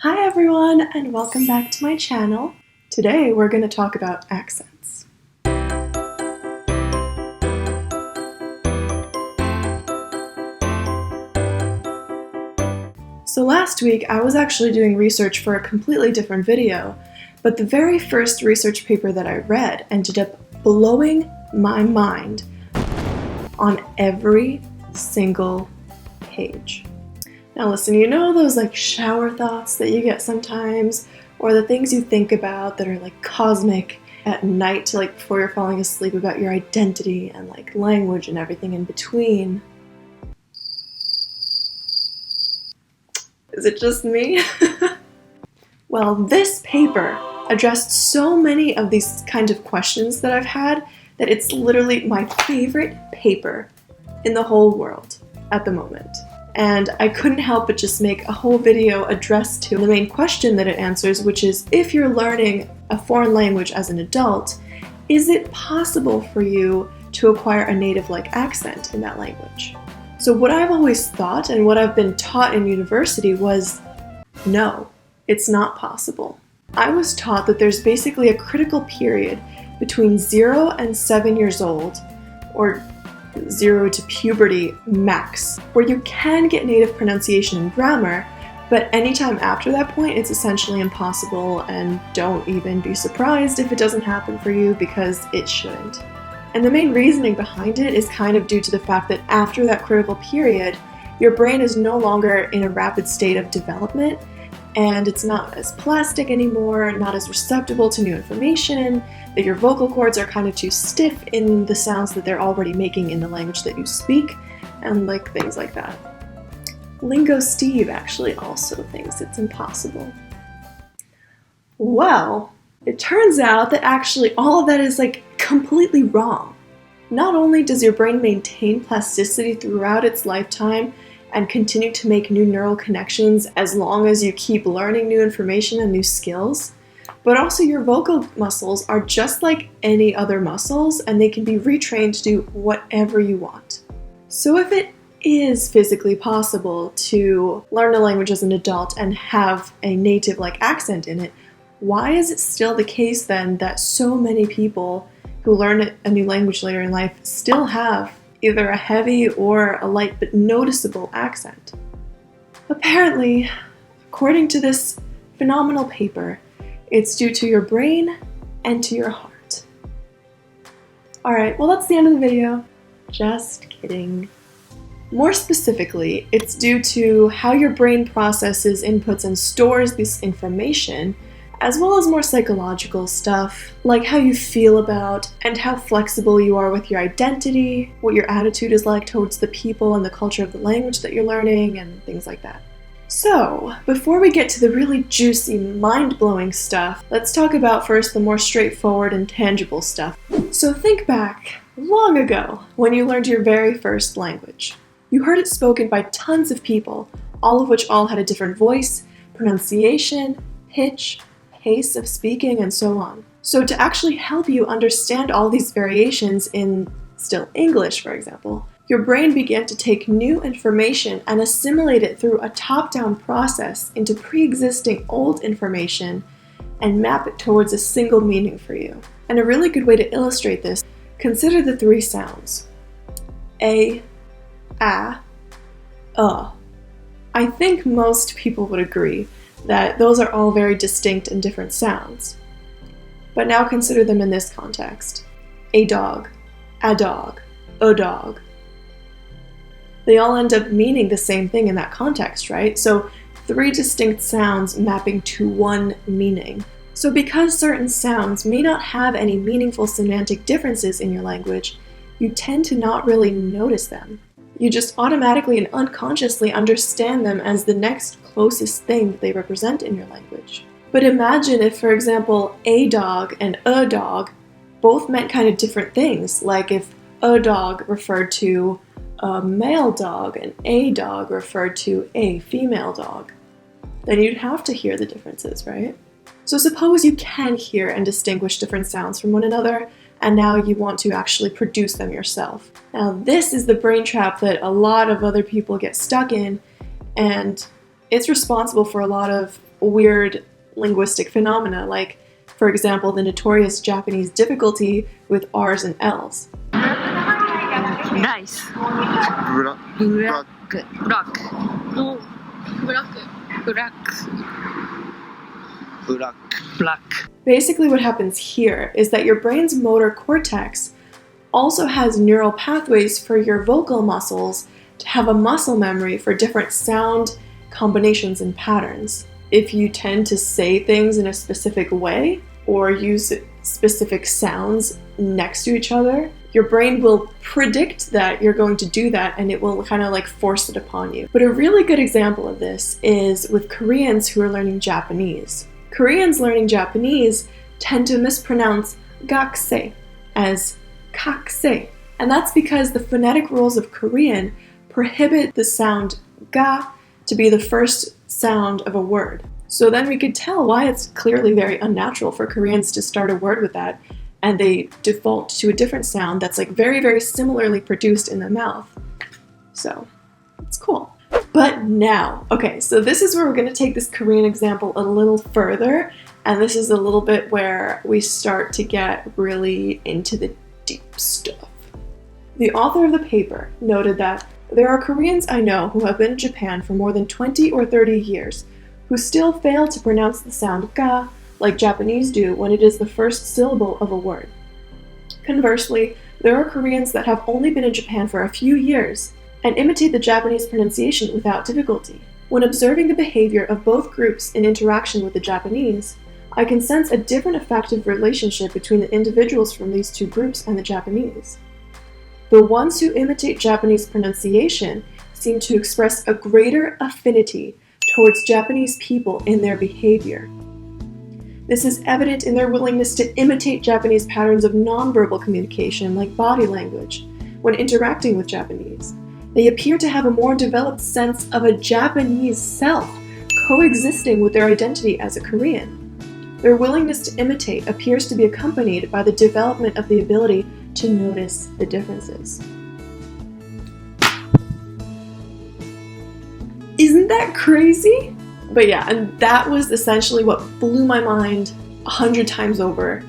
Hi everyone, and welcome back to my channel. Today we're going to talk about accents. So last week I was actually doing research for a completely different video, but the very first research paper that I read ended up blowing my mind on every single page. Now listen, you know those like shower thoughts that you get sometimes, or the things you think about that are like cosmic at night to like before you're falling asleep about your identity and like language and everything in between? Is it just me? Well, this paper addressed so many of these kind of questions that I've had that it's literally my favorite paper in the whole world at the moment. And I couldn't help but just make a whole video addressed to the main question that it answers, which is, if you're learning a foreign language as an adult, is it possible for you to acquire a native-like accent in that language? So what I've always thought and what I've been taught in university was, no, it's not possible. I was taught that there's basically a critical period between 0 and 7 years old, or 0 to puberty max, where you can get native pronunciation and grammar, but anytime after that point it's essentially impossible, and don't even be surprised if it doesn't happen for you, because it shouldn't. And the main reasoning behind it is kind of due to the fact that after that critical period, your brain is no longer in a rapid state of development, and it's not as plastic anymore, not as receptible to new information, that your vocal cords are kind of too stiff in the sounds that they're already making in the language that you speak, and like things like that. Lingo Steve actually also thinks it's impossible. Well, it turns out that actually all of that is like completely wrong. Not only does your brain maintain plasticity throughout its lifetime and continue to make new neural connections as long as you keep learning new information and new skills, but also your vocal muscles are just like any other muscles, and they can be retrained to do whatever you want. So if it is physically possible to learn a language as an adult and have a native-like accent in it, why is it still the case then that so many people who learn a new language later in life still have either a heavy or a light but noticeable accent? Apparently, according to this phenomenal paper, it's due to your brain and to your heart. Alright, well that's the end of the video. Just kidding. More specifically, it's due to how your brain processes inputs and stores this information, as well as more psychological stuff, like how you feel about and how flexible you are with your identity, what your attitude is like towards the people and the culture of the language that you're learning, and things like that. So, before we get to the really juicy, mind-blowing stuff, let's talk about first the more straightforward and tangible stuff. So think back long ago when you learned your very first language. You heard it spoken by tons of people, all of which all had a different voice, pronunciation, pitch, pace of speaking, and so on. So to actually help you understand all these variations in still English, for example, your brain began to take new information and assimilate it through a top-down process into pre-existing old information and map it towards a single meaning for you. And a really good way to illustrate this, consider the 3 sounds. A, I think most people would agree that those are all very distinct and different sounds. But now consider them in this context. A dog, a dog, a dog. They all end up meaning the same thing in that context, right? So 3 distinct sounds mapping to one meaning. So because certain sounds may not have any meaningful semantic differences in your language, you tend to not really notice them. You just automatically and unconsciously understand them as the next closest thing that they represent in your language. But imagine if, for example, a dog and a dog both meant kind of different things, like if a dog referred to a male dog and a dog referred to a female dog. Then you'd have to hear the differences, right? So suppose you can hear and distinguish different sounds from one another, and now you want to actually produce them yourself. Now this is the brain trap that a lot of other people get stuck in, and it's responsible for a lot of weird linguistic phenomena, like, for example, the notorious Japanese difficulty with R's and L's. Rice. Black. Basically what happens here is that your brain's motor cortex also has neural pathways for your vocal muscles to have a muscle memory for different sound combinations and patterns. If you tend to say things in a specific way or use specific sounds next to each other, your brain will predict that you're going to do that, and it will kind of like force it upon you. But a really good example of this is with Koreans who are learning Japanese. Koreans learning Japanese tend to mispronounce gakse as kakse, and that's because the phonetic rules of Korean prohibit the sound ga to be the first sound of a word. So then we could tell why it's clearly very unnatural for Koreans to start a word with that, and they default to a different sound that's like very, very similarly produced in the mouth. So it's cool. But now, okay, so this is where we're going to take this Korean example a little further, and this is a little bit where we start to get really into the deep stuff. The author of the paper noted that there are Koreans I know who have been in Japan for more than 20 or 30 years who still fail to pronounce the sound ga like Japanese do when it is the first syllable of a word. Conversely, there are Koreans that have only been in Japan for a few years and imitate the Japanese pronunciation without difficulty. When observing the behavior of both groups in interaction with the Japanese, I can sense a different affective relationship between the individuals from these two groups and the Japanese. The ones who imitate Japanese pronunciation seem to express a greater affinity towards Japanese people in their behavior. This is evident in their willingness to imitate Japanese patterns of nonverbal communication, like body language, when interacting with Japanese. They appear to have a more developed sense of a Japanese self coexisting with their identity as a Korean. Their willingness to imitate appears to be accompanied by the development of the ability to notice the differences. Isn't that crazy? But yeah, and that was essentially what blew my mind 100 times over.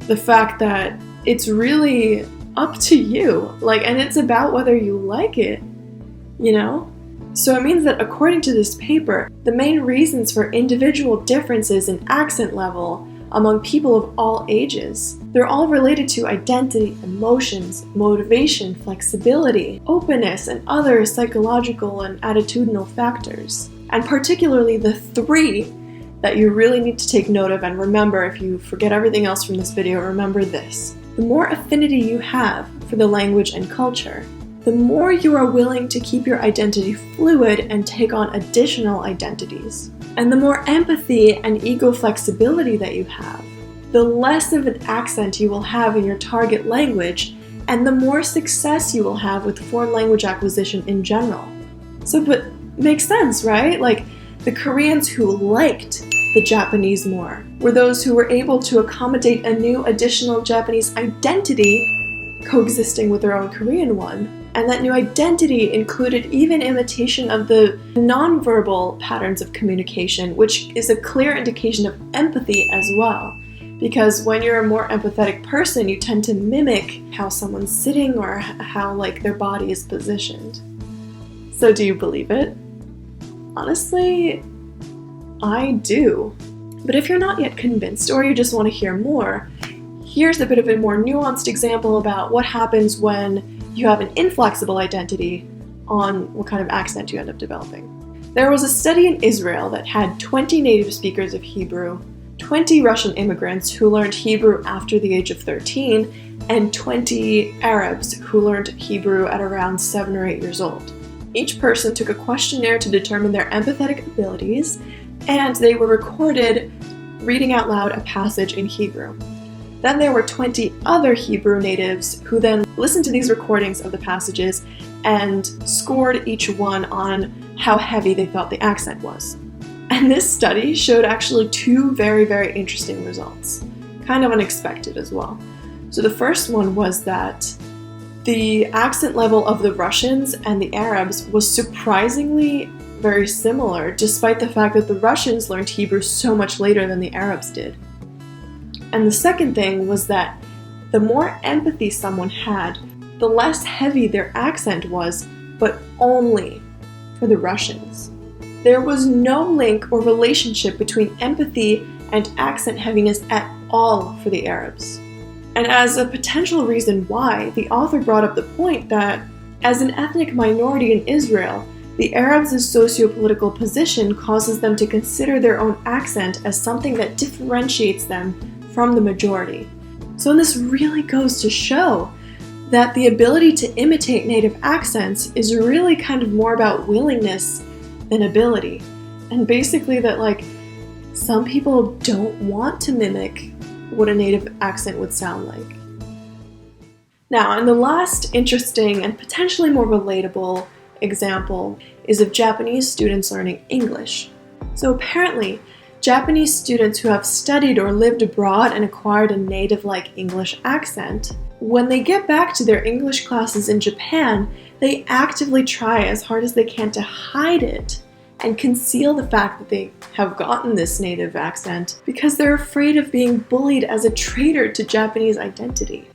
The fact that it's really up to you, and it's about whether you like it, you know? So it means that according to this paper, the main reasons for individual differences in accent level among people of all ages, they're all related to identity, emotions, motivation, flexibility, openness, and other psychological and attitudinal factors. And particularly the three that you really need to take note of and remember. If you forget everything else from this video, remember this. The more affinity you have for the language and culture, the more you are willing to keep your identity fluid and take on additional identities. And the more empathy and ego flexibility that you have, the less of an accent you will have in your target language, and the more success you will have with foreign language acquisition in general. So, but makes sense, right? The Koreans who liked the Japanese more were those who were able to accommodate a new additional Japanese identity coexisting with their own Korean one. And that new identity included even imitation of the nonverbal patterns of communication, which is a clear indication of empathy as well. Because when you're a more empathetic person, you tend to mimic how someone's sitting or how their body is positioned. So do you believe it? Honestly, I do. But if you're not yet convinced or you just want to hear more, here's a bit of a more nuanced example about what happens when you have an inflexible identity on what kind of accent you end up developing. There was a study in Israel that had 20 native speakers of Hebrew, 20 Russian immigrants who learned Hebrew after the age of 13, and 20 Arabs who learned Hebrew at around 7 or 8 years old. Each person took a questionnaire to determine their empathetic abilities, and they were recorded reading out loud a passage in Hebrew. Then there were 20 other Hebrew natives who then listened to these recordings of the passages and scored each one on how heavy they thought the accent was. And this study showed actually two very, very interesting results, kind of unexpected as well. So the first one was that the accent level of the Russians and the Arabs was surprisingly very similar, despite the fact that the Russians learned Hebrew so much later than the Arabs did. And the second thing was that the more empathy someone had, the less heavy their accent was, but only for the Russians. There was no link or relationship between empathy and accent heaviness at all for the Arabs. And as a potential reason why, the author brought up the point that, as an ethnic minority in Israel, the Arabs' socio-political position causes them to consider their own accent as something that differentiates them from the majority. So this really goes to show that the ability to imitate native accents is really kind of more about willingness than ability. And basically that some people don't want to mimic what a native accent would sound like. Now, and the last interesting and potentially more relatable example is of Japanese students learning English. So apparently, Japanese students who have studied or lived abroad and acquired a native-like English accent, when they get back to their English classes in Japan, they actively try as hard as they can to hide it and conceal the fact that they have gotten this native accent because they're afraid of being bullied as a traitor to Japanese identity.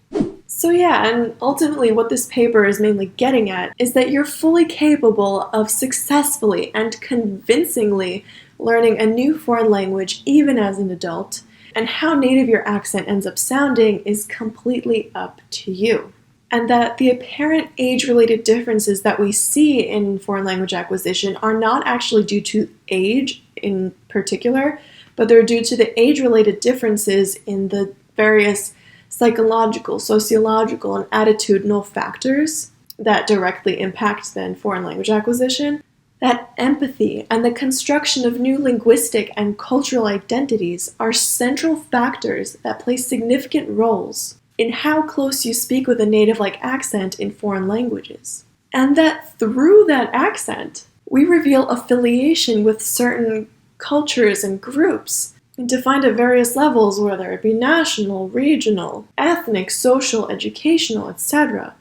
So yeah, and ultimately what this paper is mainly getting at is that you're fully capable of successfully and convincingly learning a new foreign language even as an adult, and how native your accent ends up sounding is completely up to you. And that the apparent age-related differences that we see in foreign language acquisition are not actually due to age in particular, but they're due to the age-related differences in the various psychological, sociological, and attitudinal factors that directly impact then foreign language acquisition. That empathy and the construction of new linguistic and cultural identities are central factors that play significant roles in how close you speak with a native-like accent in foreign languages. And that through that accent, we reveal affiliation with certain cultures and groups, and defined at various levels, whether it be national, regional, ethnic, social, educational, etc.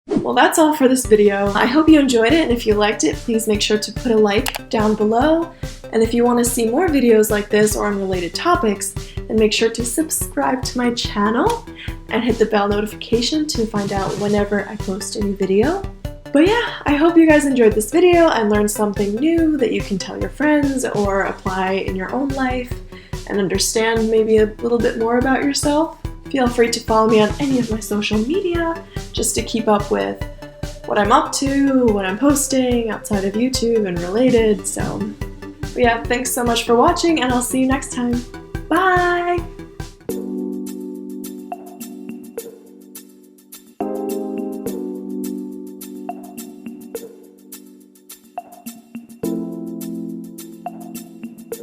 Well, that's all for this video. I hope you enjoyed it, and if you liked it, please make sure to put a like down below. And if you want to see more videos like this or on related topics, then make sure to subscribe to my channel and hit the bell notification to find out whenever I post a new video. But yeah, I hope you guys enjoyed this video and learned something new that you can tell your friends or apply in your own life and understand maybe a little bit more about yourself. Feel free to follow me on any of my social media just to keep up with what I'm up to, what I'm posting outside of YouTube and related. So yeah, thanks so much for watching, and I'll see you next time. Bye!